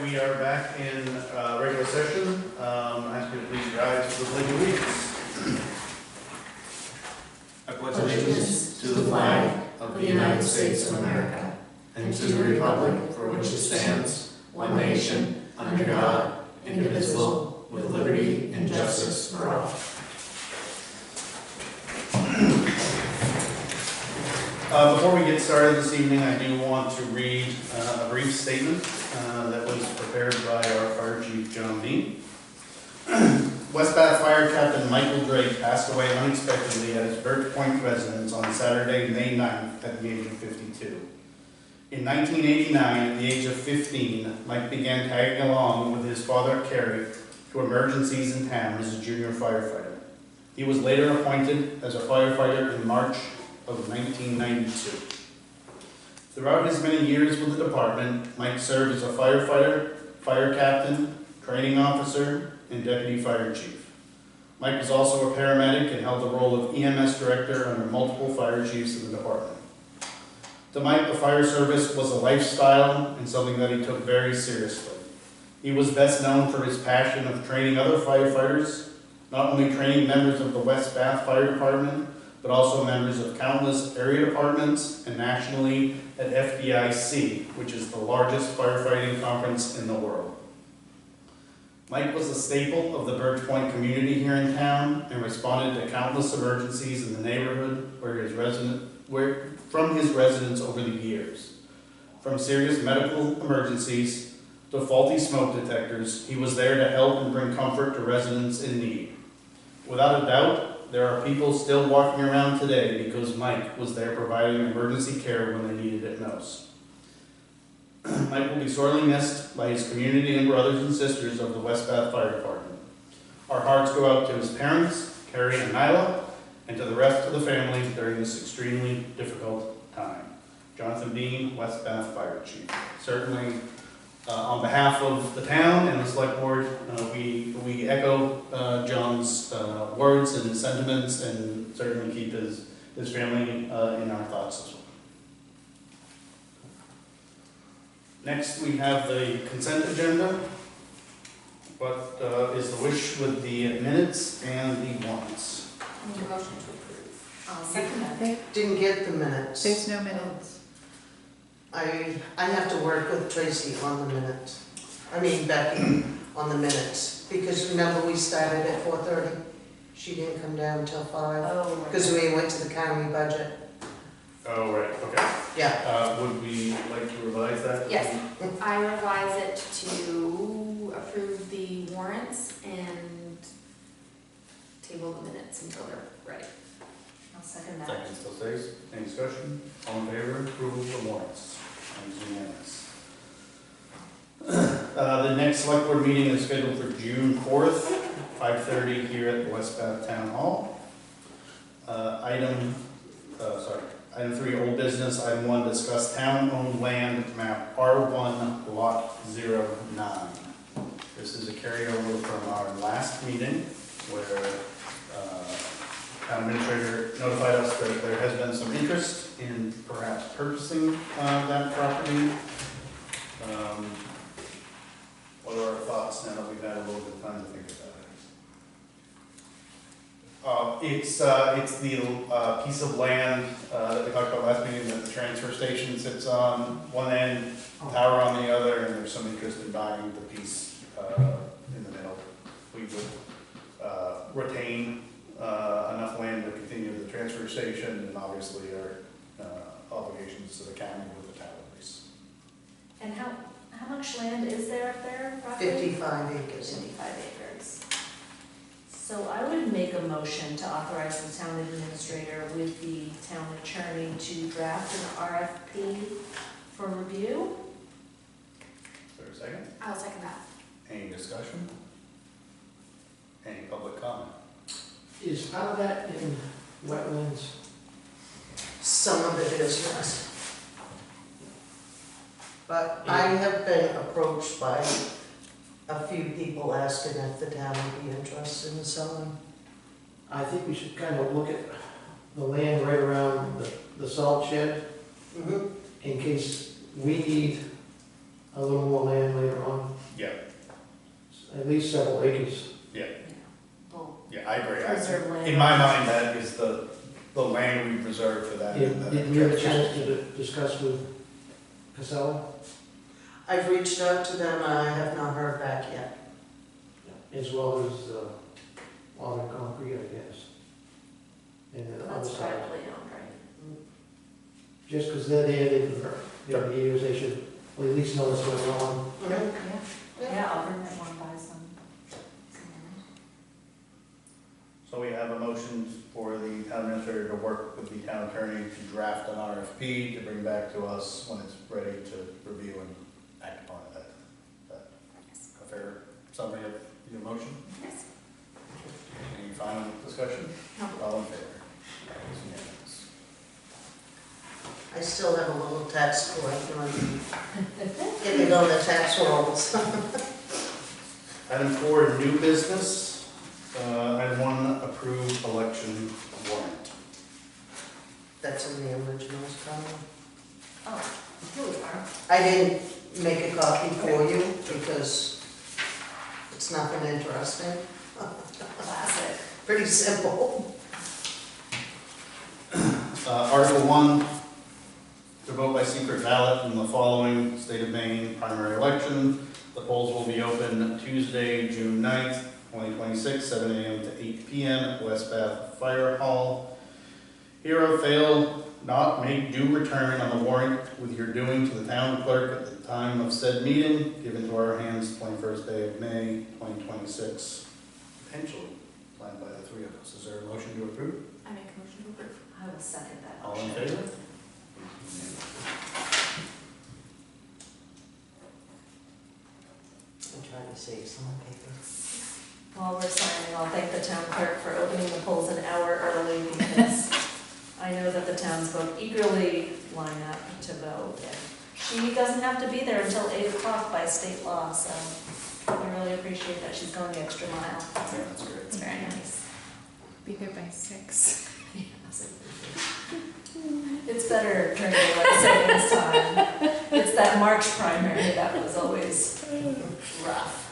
we are back in regular session. I ask you to please rise for the pledge of allegiance. I pledge allegiance to the flag of the United States of America and to the republic for which it stands, one nation, under God, indivisible, with liberty and justice for all. Before we get started this evening, I do want to read a brief statement that was prepared by our Fire Chief, John Dean. West Bath Fire Captain Michael Drake passed away unexpectedly at his Birch Point residence on Saturday, May 9th at the age of 52. In 1989, at the age of 15, Mike began tagging along with his father, Kerry, to emergencies in town as a junior firefighter. He was later appointed as a firefighter in March of 1992. Throughout his many years with the department, Mike served as a firefighter, fire captain, training officer, and deputy fire chief. Mike was also a paramedic and held the role of EMS director under multiple fire chiefs in the department. To Mike, the fire service was a lifestyle and something that he took very seriously. He was best known for his passion of training other firefighters, not only training members of the West Bath Fire Department, but also members of countless area departments and nationally at FDIC, which is the largest firefighting conference in the world. Mike was a staple of the Birch Point community here in town and responded to countless emergencies in the neighborhood from his residence over the years. From serious medical emergencies to faulty smoke detectors, he was there to help and bring comfort to residents in need. Without a doubt, there are people still walking around today because Mike was there providing emergency care when they needed it most. Mike will be sorely missed by his community and brothers and sisters of the West Bath Fire Department. Our hearts go out to his parents, Carrie and Nyla, and to the rest of the family during this extremely difficult time. Jonathan Dean, West Bath Fire Chief. Certainly, on behalf of the town and the select board, we echo John's words and sentiments, and certainly keep his family in our thoughts as well. Next, we have the consent agenda. What is the wish with the minutes and the warrants? Need a motion to approve. I'll second that. Didn't get the minutes. There's no minutes. I have to work with Tracy on the minutes. I mean Becky on the minutes. Because remember we started at 4:30? She didn't come down until 5. Oh, Because we went to the county budget. Oh, right, okay. Yeah. Would we like to revise that? yes, I revise it to approve the warrants and table the minutes until they're ready. I'll second that. Second still stays. Any discussion? All in favor? Approval of the warrants. It's unanimous. The next select board meeting is scheduled for June 4th, 5:30 here at the West Bath Town Hall. Item 3, old business. Item 1, discuss town-owned land map R1 lot 09. This is a carryover from our last meeting where town administrator notified us that there has been some interest in perhaps purchasing that property. What are our thoughts now that we've had a little bit of time to think about it? It's the piece of land that we talked about last meeting that the transfer station sits on one end, power on the other, and there's some interest in buying the piece in the middle. We would retain enough land to continue the transfer station and obviously our obligations to the county with the tower lease. And how much land is there up there roughly? 55 acres. 55 acres. So I would make a motion to authorize the town administrator with the town attorney to draft an RFP for review. Is there a second? I'll second that. Any discussion? Any public comment? Is part of that in wetlands? Some of it is, yes. But I have been approached by a few people asking if the town would be interested in selling. I think we should kind of look at the land right around the salt shed Mm-hmm. in case we need a little more land later on. at least several acres. Yeah. Well, Yeah, I agree. preserve land. In my mind, that is the land we reserve for that. Did you have a chance to discuss with Casella? I've reached out to them, I have not heard back yet. As well as Auburn Concrete, I guess. And the other That's side. privately owned, right? Just because they're there, they're the years, they should at least know what's going on. Okay. Yeah, Auburn might want to buy some. So we have a motion for the town administrator to work with the town attorney to draft an RFP to bring back to us when it's ready to review and act upon it. That a fair summary of your motion? Yes. Any final discussion? No. All in favor? That is unanimous. I still have a little tax collector on getting on the tax rolls. Item 4, new business. Item 1, approve election warrant. That's in the originals, Colin. Oh, here we are. I didn't make a copy for you because it's nothing interesting. Classic. Pretty simple. Article 1, to vote by secret ballot in the following State of Maine primary election. The polls will be open Tuesday, June 9th, 2026, 7 a.m. to 8 p.m. at West Bath Fire Hall. Hero fail not make due return on the warrant with your doing to the town clerk at the time of said meeting, given to our hands 21st day of May, 2026. Potentially planned by the three of us. Is there a motion to approve? I make a motion to approve. I will second that. All in motion. favor? I'm trying to save some paper. While we're signing, I'll thank the town clerk for opening the polls an hour early because I know that the townsfolk eagerly line up to vote. And she doesn't have to be there until 8 o'clock by state law, so I really appreciate that she's going the extra mile. Yeah, that's great. It's very nice. Be there by 6. It's better during daylight savings time. It's that March primary that was always rough.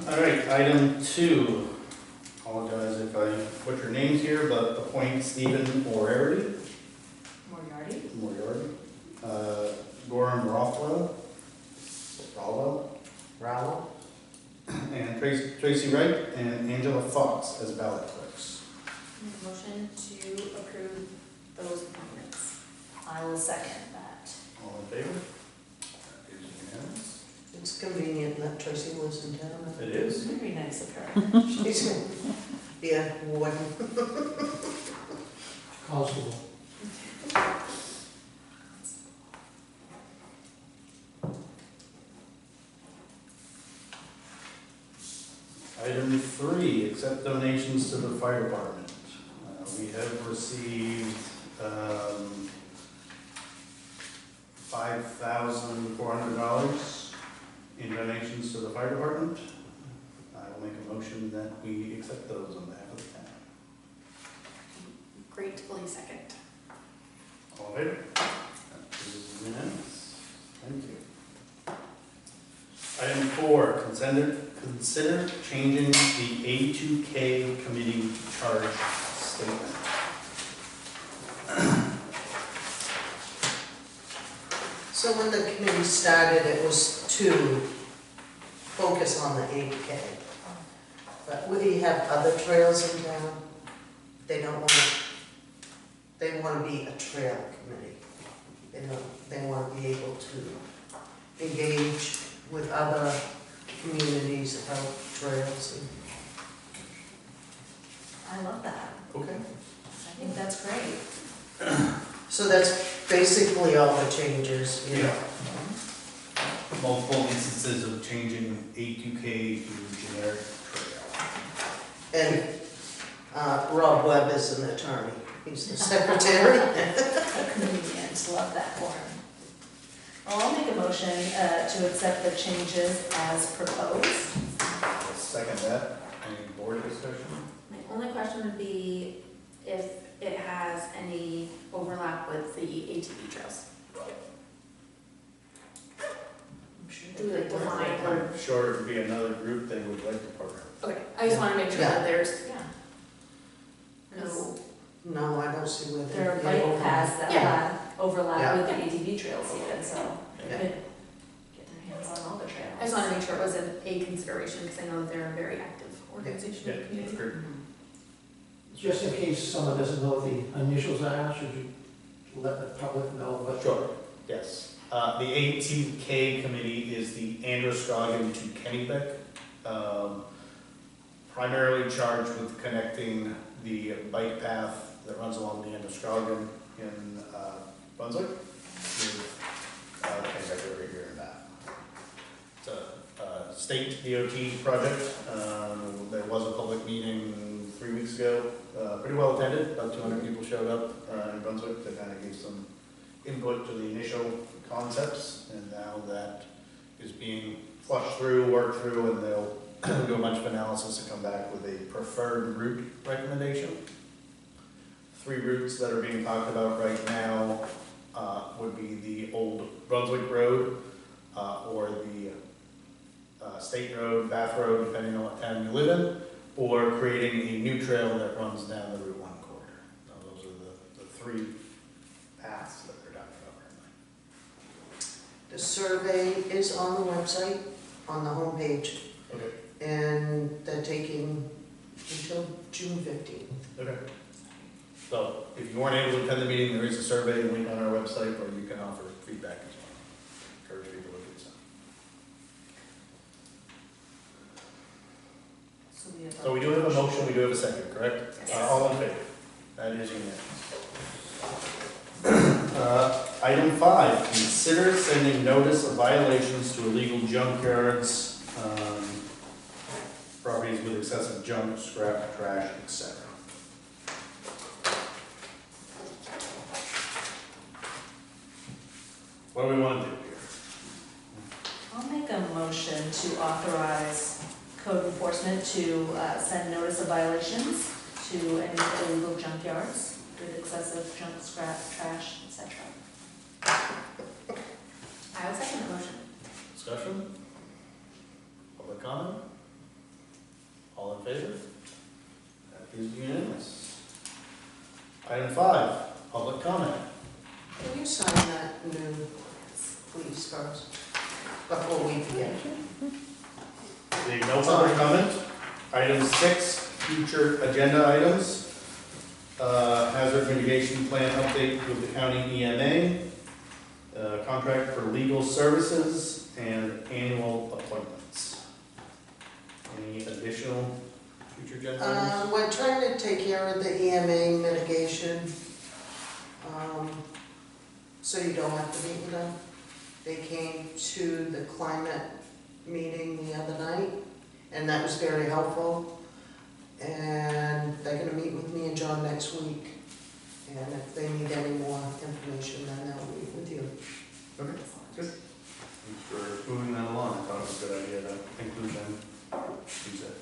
All right, item 2. Apologize if I butcher names here, but appoint Stephen Moriarty, Moriarty? Gorham Rothwell, Rallo? and Tracy Wright and Angela Fox as ballot clerks. Make a motion to approve those appointments. I will second that. All in favor? That is unanimous. It's convenient that Tracy lives in town. It is. Very nice of her. She's gonna be a warden. Constable. Item 3, accept donations to the fire department. We have received $5,400 in donations to the fire department. I will make a motion that we accept those on behalf of the town. Gratefully second. All in favor? That is unanimous. Thank you. Item 4, consider changing the A2K committee charge statement. So when the committee started, it was to focus on the 8K. But we have other trails in town. They don't want to, they want to be a trail committee. They want to be able to engage with other communities about trails. I love that. Okay. I think that's great. So that's basically all the changes, you know. Multiple instances of changing A2K to generic trail. And Rob Webb is an attorney. He's the secretary. Convenient, love that for him. Well, I'll make a motion to accept the changes as proposed. I'll second that. Any board discussion? My only question would be if it has any overlap with the ATV trails. I'm sure Do we like define? I'm sure it'd be another group they would like to partner. Okay, I just wanna make sure Yeah. that there's Yeah. no, No, I don't see where they. There are bike paths that Yeah. overlap Yeah. with the ATV trails even, so they Yeah. could get their hands on all the trails. I just wanna make sure it was a consideration, because I know that they're a very active organization in the That's community. great. Just in case someone doesn't know what the initials are, should you let the public know what? Sure, yes. The ATK committee is the Androscoggin to Kennebec, primarily charged with connecting the bike path that runs along the Androscoggin in Brunswick with Kennebec over here in that. It's a state DOT project. There was a public meeting 3 weeks ago, pretty well attended, about 200 people showed up in Brunswick to kind of give some input to the initial concepts, and now that is being flushed through, worked through, and they'll do a bunch of analysis and come back with a preferred route recommendation. 3 routes that are being talked about right now would be the old Brunswick Road, or the State Road, Bath Road, depending on what town you live in, or creating a new trail that runs down the Route 1 corridor. Now, those are the 3 paths that they're talking about currently. The survey is on the website, on the homepage, Okay. and they're taking until June 15th. Okay. So if you weren't able to attend the meeting, there is a survey link on our website, or you can offer feedback as well. Encourage people to do so. So we do have a motion, we do have a second, correct? Yes. All in favor? That is unanimous. Item 5, consider sending notice of violations to illegal junkyards, properties with excessive junk, scrap, trash, etc. What do we want to do here? I'll make a motion to authorize code enforcement to send notice of violations to any illegal junkyards with excessive junk, scrap, trash, etc. I will second the motion. Discussion? Public comment? All in favor? That is unanimous. Item 5, public comment. Can you sign that new, please, first, before we begin? Being no public comment. Item 6, future agenda items. Hazard mitigation plan update with the county EMA, contract for legal services, and annual appointments. Any additional future agenda items? We're trying to take care of the EMA mitigation, so you don't have to meet with them. They came to the climate meeting the other night, and that was very helpful. And they're gonna meet with me and John next week. And if they need any more information, then they'll meet with you. Okay, good. Thanks for moving that along. I thought it was a good idea to include them. Use it.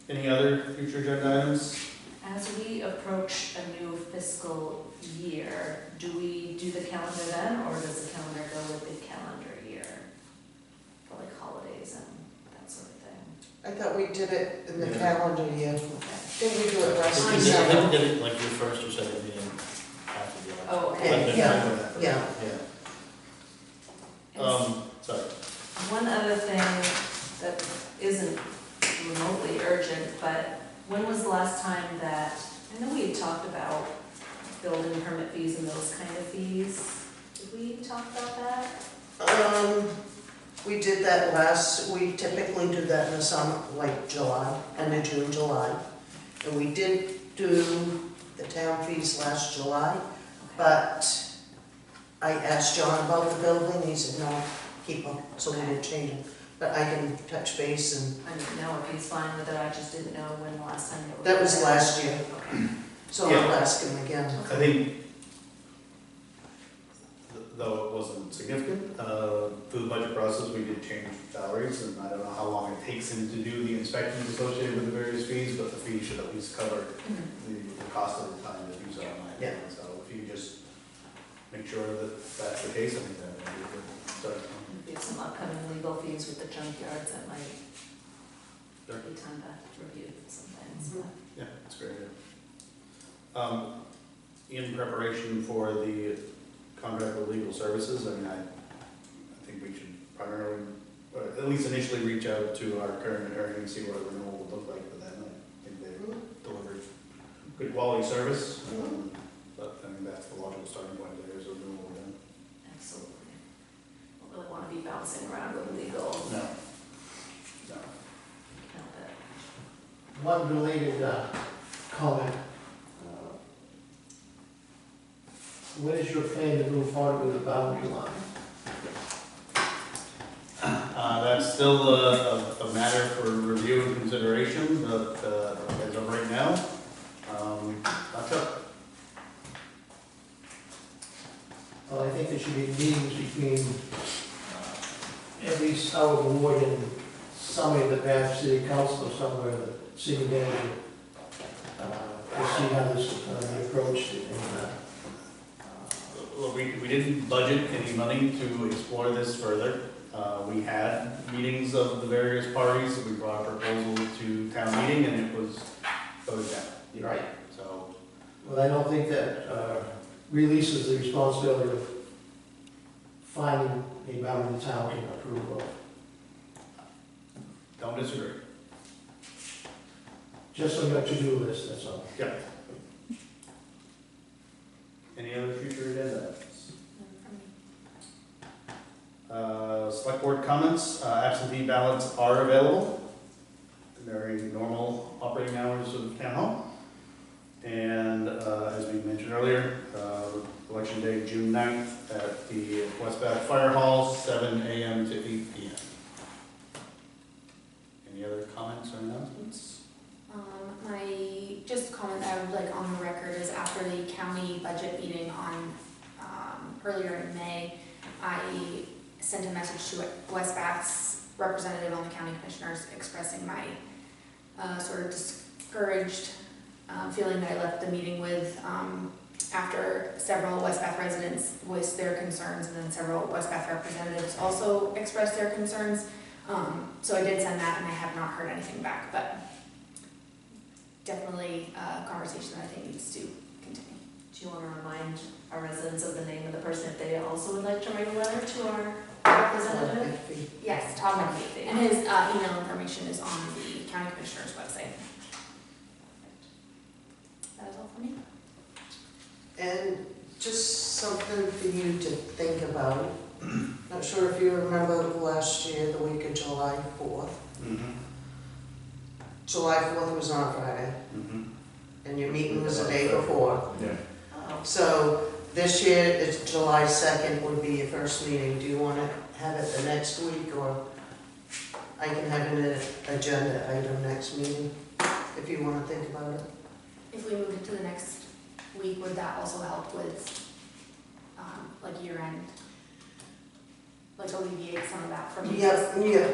Any other future agenda items? As we approach a new fiscal year, do we do the calendar then, or does the calendar go with the calendar year? For like holidays and that sort of thing? I thought we did it in the Yeah. calendar year. Okay. Didn't we do it last I December? did it like your first or second meeting after the election. Oh, I've okay. been Yeah, fine with that. yeah. Yeah. Sorry. One other thing that isn't remotely urgent, but when was the last time that, I know we had talked about building permit fees and those kind of fees. Did we talk about that? We did that we typically do that in the summer, like July, end of June, July. And we did do the town fees last July, but I asked John about the building, he said, no, keep them, so we didn't change them. But I can touch base and, I didn't know if he's fine with it, I just didn't know when the last time it was. that was last year, Okay. so I'll ask him again. I think, though it wasn't significant, through the budget process, we did change salaries, and I don't know how long it takes him to do the inspections associated with the various fees, but the fee should at least cover the cost of the time to do so, in my opinion. So if you just make sure that that's the case, I think that would be a good start. If we have some upcoming legal fees with the junkyards, that might Sure. be time to review some things, but. Yeah, that's great. In preparation for the contract with legal services, I mean, I think we should primarily, or at least initially reach out to our current attorney and see what a renewal would look like for them. I think they've delivered good quality service, but I mean, that's the logical starting point, there is a renewal with them. Absolutely. Don't really want to be bouncing around with legal. No. No. Count it. One related comment. When is your plan to move forward with the boundary line? That's still a matter for review and consideration, but as of right now, not sure. Well, I think there should be meetings between at least our board and somebody in the past city council or somewhere, the city manager, to see how this is going to be approached. Well, we didn't budget any money to explore this further. We had meetings of the various parties, we brought a proposal to town meeting and it was voted down. Right. So, Well, I don't think that releases the responsibility of finding a boundary town can approve of. don't disagree. Just on your to-do list, that's all. Yeah. Any other future agenda? Select board comments, absentee ballots are available during normal operating hours of town hall. And as we mentioned earlier, election day, June 9th at the West Bath Fire Hall, 7 a.m. to 8 p.m. Any other comments or announcements? My just comment that I would like on the record is after the county budget meeting on, earlier in May, I sent a message to West Bath's representative on the county commissioners expressing my sort of discouraged feeling that I left the meeting with after several West Bath residents voiced their concerns and then several West Bath representatives also expressed their concerns. So I did send that and I have not heard anything back, but definitely a conversation that I think needs to continue. Do you want to remind our residents of the name of the person if they also would like to write a letter to our representative? Yes, Todd McAfee, and his email information is on the county commissioner's website. That is all for me. And just something for you to think about. Not sure if you remember last year, the week of July 4th. Mm-hmm. July 4th was on Friday, Mm-hmm. and your meeting was the day before. Yeah. Oh, So this year, it's July 2nd would be your first meeting. Do you want to have it the next week, or I can have an agenda item next meeting, if you want to think about it? If we move it to the next week, would that also help with, like year end? Like alleviate some of that from you? Yeah.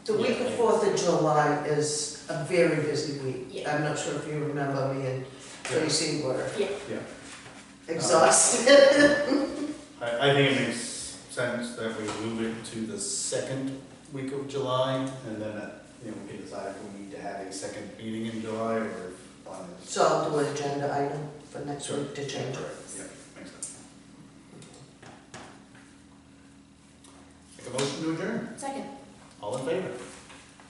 The week of 4th of July is a very busy week. Yeah. I'm not sure if you remember me and Tracy were Yeah. exhausted. I think it makes sense that we move it to the second week of July, and then, we can decide if we need to have a second meeting in July, or if one is. So I'll do an agenda item for next Sure. week to change it. Yeah, makes sense. Make a motion to adjourn. Second. All in favor?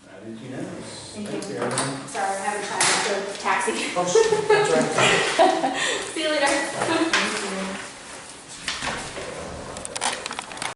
That is unanimous. Thank Thanks, you. everyone. Sorry, I haven't tried to taxi. Oh, that's right. See you later.